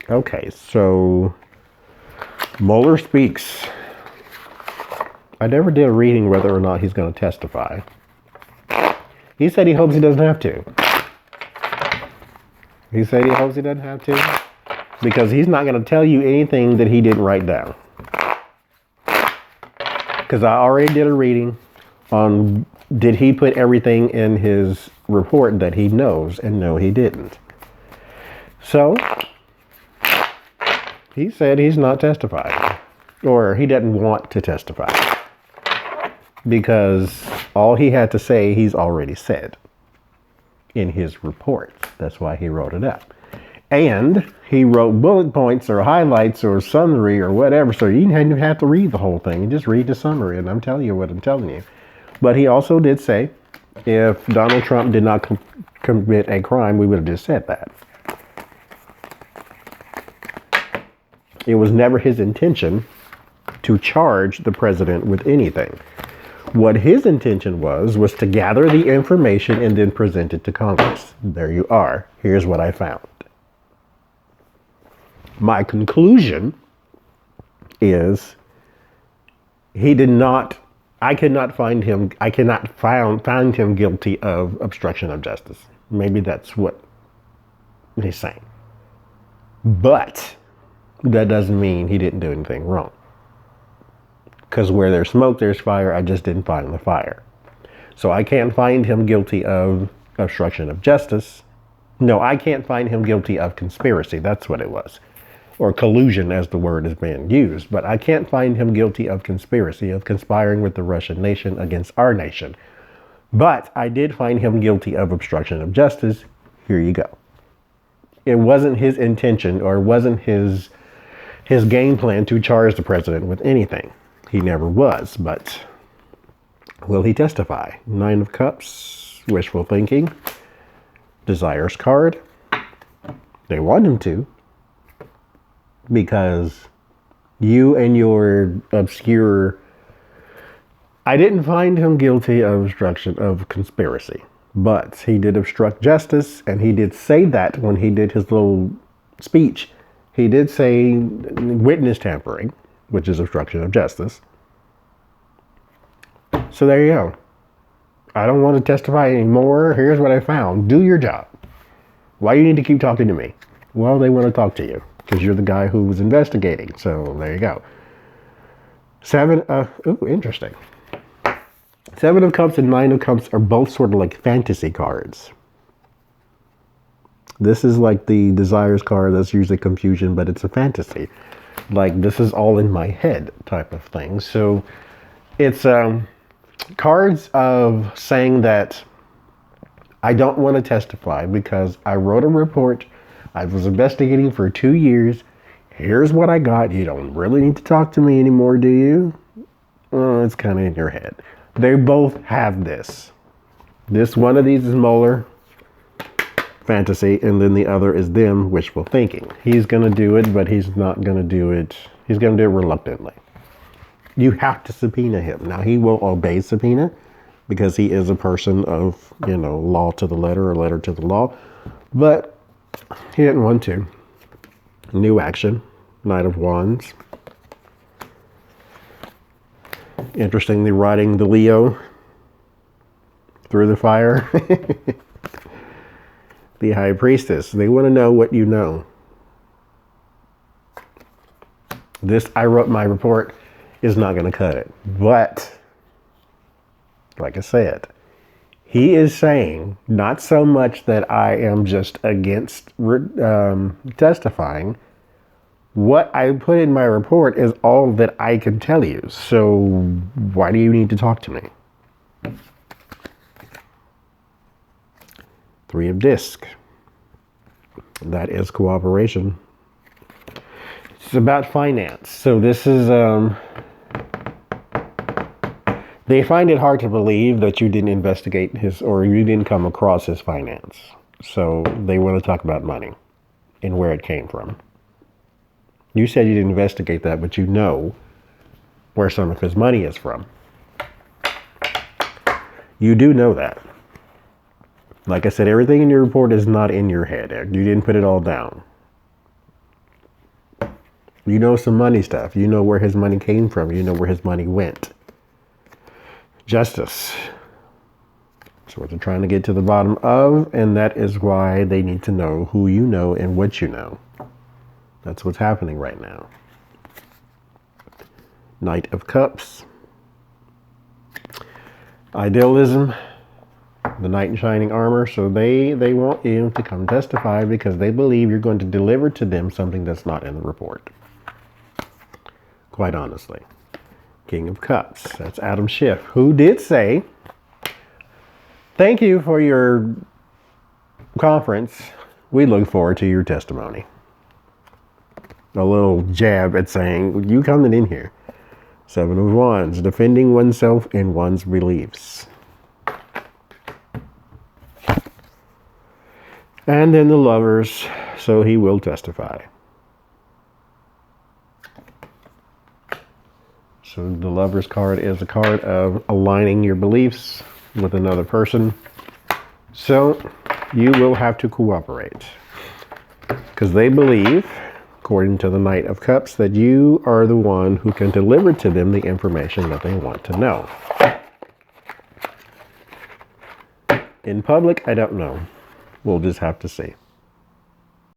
Okay, so Mueller Speaks. I never did a reading whether or not he's going to testify. He said he hopes he doesn't have to. He said he hopes he doesn't have to because he's not going to tell you anything that he didn't write down. Because I already did a reading on did he put everything in his report that he knows, and no, he didn't. So he said he's not testifying, or he doesn't want to testify, because all he had to say he's already said in his report. That's why he wrote it up. And he wrote bullet points or highlights or summary or whatever, so you didn't even have to read the whole thing. You just read the summary, and I'm telling you what I'm telling you. But he also did say if Donald Trump did not commit a crime, we would have just said that. It was never his intention to charge the president with anything. What his intention was to gather the information and then present it to Congress. There you are. Here's what I found. My conclusion is he did not, I cannot find him guilty of obstruction of justice. Maybe that's what he's saying. But that doesn't mean he didn't do anything wrong. Because where there's smoke, there's fire. I just didn't find the fire. So I can't find him guilty of obstruction of justice. No, I can't find him guilty of conspiracy. That's what it was. Or collusion, as the word is being used. But I can't find him guilty of conspiracy, of conspiring with the Russian nation against our nation. But I did find him guilty of obstruction of justice. Here you go. It wasn't his intention, or it wasn't his game plan to charge the president with anything. He never was, but will he testify? 9 of Cups, wishful thinking, desires card. They want him to, because you and your obscure... I didn't find him guilty of obstruction of conspiracy, but he did obstruct justice, and he did say that when he did his little speech. He did say witness tampering, which is obstruction of justice. So there you go. I don't want to testify anymore. Here's what I found. Do your job. Why do you need to keep talking to me? Well, they want to talk to you because you're the guy who was investigating. So there you go. 7 of... Ooh, interesting. 7 of Cups and 9 of Cups are both sort of like fantasy cards. This is like the desires card. That's usually confusion, but it's a fantasy. Like, this is all in my head type of thing. So it's cards of saying that I don't want to testify because I wrote a report. I was investigating for 2 years. Here's what I got. You don't really need to talk to me anymore, do you? Well, it's kind of in your head. They both have this. One of these is Mueller, fantasy, and then the other is them, wishful thinking. He's going to do it, but he's not going to do it. He's going to do it reluctantly. You have to subpoena him. Now, he will obey subpoena because he is a person of, law to the letter or letter to the law. But he didn't want to. New action. Knight of Wands. Interestingly, riding the Leo through the fire. The High Priestess. They want to know what you know. This, I wrote my report, is not going to cut it. But, like I said, he is saying not so much that I am just against testifying. What I put in my report is all that I can tell you. So why do you need to talk to me? 3 of Discs. That is cooperation. It's about finance. So this is, they find it hard to believe that you didn't investigate or you didn't come across his finance. So they want to talk about money and where it came from. You said you didn't investigate that, but you know where some of his money is from. You do know that. Like I said, everything in your report is not in your head. You didn't put it all down. You know some money stuff. You know where his money came from. You know where his money went. Justice. That's what they're trying to get to the bottom of, and that is why they need to know who you know and what you know. That's what's happening right now. Knight of Cups. Idealism. The knight in shining armor. So they want you to come testify because they believe you're going to deliver to them something that's not in the report. Quite honestly. King of Cups. That's Adam Schiff, who did say, thank you for your conference. We look forward to your testimony. A little jab at saying, you coming in here. Seven of Wands, defending oneself and one's beliefs. And then the Lovers, so he will testify. So the Lovers card is a card of aligning your beliefs with another person. So you will have to cooperate. Because they believe, according to the Knight of Cups, that you are the one who can deliver to them the information that they want to know. In public, I don't know. We'll just have to see.